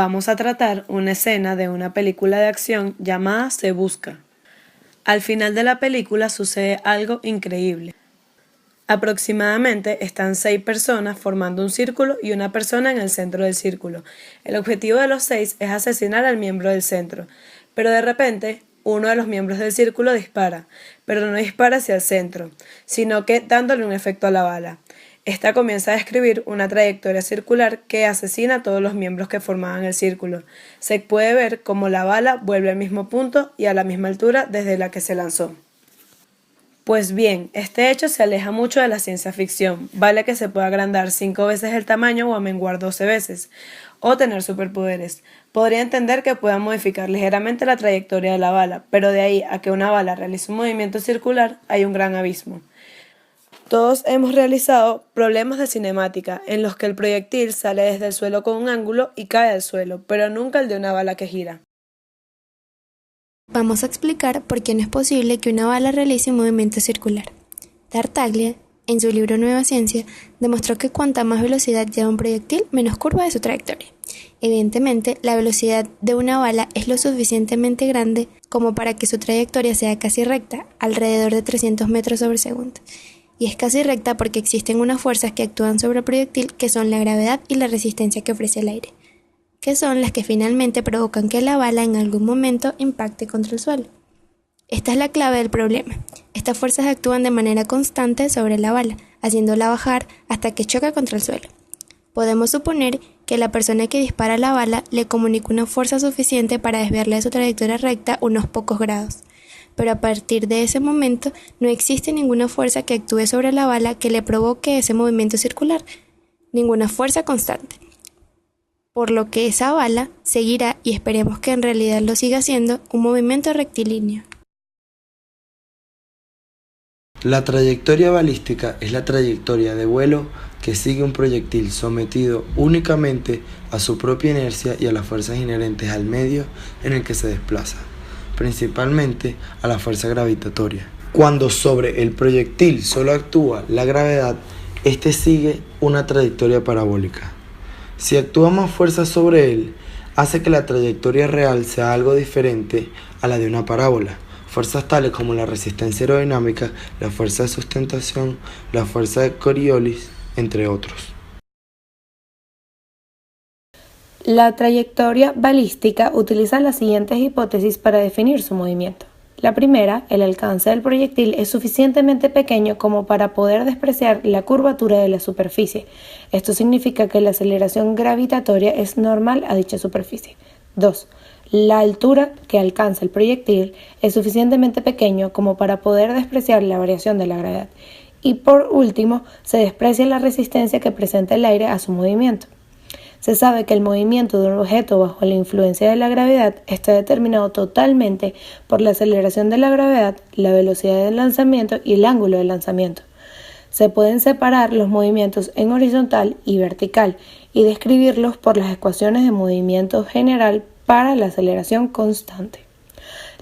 vamos a tratar una escena de una película de acción llamada Se Busca. Al final de la película sucede algo increíble. Aproximadamente están 6 personas formando un círculo y una persona en el centro del círculo. El objetivo de los 6 es asesinar al miembro del centro, pero de repente uno de los miembros del círculo dispara, pero no dispara hacia el centro, sino que dándole un efecto a la bala. Esta comienza a describir una trayectoria circular que asesina a todos los miembros que formaban el círculo. Se puede ver cómo la bala vuelve al mismo punto y a la misma altura desde la que se lanzó. Pues bien, este hecho se aleja mucho de la ciencia ficción. Vale que se pueda agrandar 5 veces el tamaño o amenguar 12 veces, o tener superpoderes. Podría entender que pueda modificar ligeramente la trayectoria de la bala, pero de ahí a que una bala realice un movimiento circular hay un gran abismo. Todos hemos realizado problemas de cinemática en los que el proyectil sale desde el suelo con un ángulo y cae al suelo, pero nunca el de una bala que gira. Vamos a explicar por qué no es posible que una bala realice un movimiento circular. Tartaglia, en su libro Nueva Ciencia, demostró que cuanta más velocidad lleva un proyectil, menos curva de su trayectoria. Evidentemente, la velocidad de una bala es lo suficientemente grande como para que su trayectoria sea casi recta, alrededor de 300 metros sobre segundo. Y es casi recta porque existen unas fuerzas que actúan sobre el proyectil que son la gravedad y la resistencia que ofrece el aire, que son las que finalmente provocan que la bala en algún momento impacte contra el suelo. Esta es la clave del problema. Estas fuerzas actúan de manera constante sobre la bala, haciéndola bajar hasta que choca contra el suelo. Podemos suponer que la persona que dispara la bala le comunica una fuerza suficiente para desviarla de su trayectoria recta unos pocos grados. Pero a partir de ese momento no existe ninguna fuerza que actúe sobre la bala que le provoque ese movimiento circular, ninguna fuerza constante. Por lo que esa bala seguirá, y esperemos que en realidad lo siga haciendo, un movimiento rectilíneo. La trayectoria balística es la trayectoria de vuelo que sigue un proyectil sometido únicamente a su propia inercia y a las fuerzas inherentes al medio en el que se desplaza, principalmente a la fuerza gravitatoria. Cuando sobre el proyectil solo actúa la gravedad, este sigue una trayectoria parabólica. Si actúa más fuerza sobre él, hace que la trayectoria real sea algo diferente a la de una parábola. Fuerzas tales como la resistencia aerodinámica, la fuerza de sustentación, la fuerza de Coriolis, entre otros. La trayectoria balística utiliza las siguientes hipótesis para definir su movimiento. La primera, el alcance del proyectil es suficientemente pequeño como para poder despreciar la curvatura de la superficie. Esto significa que la aceleración gravitatoria es normal a dicha superficie. 2. La altura que alcanza el proyectil es suficientemente pequeño como para poder despreciar la variación de la gravedad. Y por último, se desprecia la resistencia que presenta el aire a su movimiento. Se sabe que el movimiento de un objeto bajo la influencia de la gravedad está determinado totalmente por la aceleración de la gravedad, la velocidad del lanzamiento y el ángulo de lanzamiento. Se pueden separar los movimientos en horizontal y vertical y describirlos por las ecuaciones de movimiento general para la aceleración constante.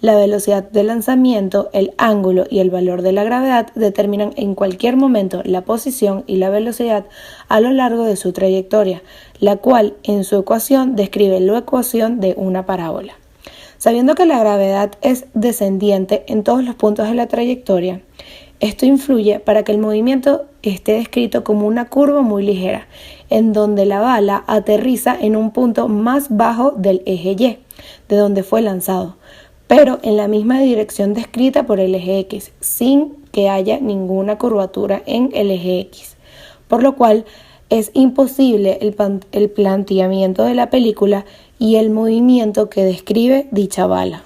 La velocidad de lanzamiento, el ángulo y el valor de la gravedad determinan en cualquier momento la posición y la velocidad a lo largo de su trayectoria, la cual en su ecuación describe la ecuación de una parábola. Sabiendo que la gravedad es descendiente en todos los puntos de la trayectoria, esto influye para que el movimiento esté descrito como una curva muy ligera, en donde la bala aterriza en un punto más bajo del eje Y, de donde fue lanzado, pero en la misma dirección descrita por el eje X, sin que haya ninguna curvatura en el eje X, por lo cual es imposible el planteamiento de la película y el movimiento que describe dicha bala.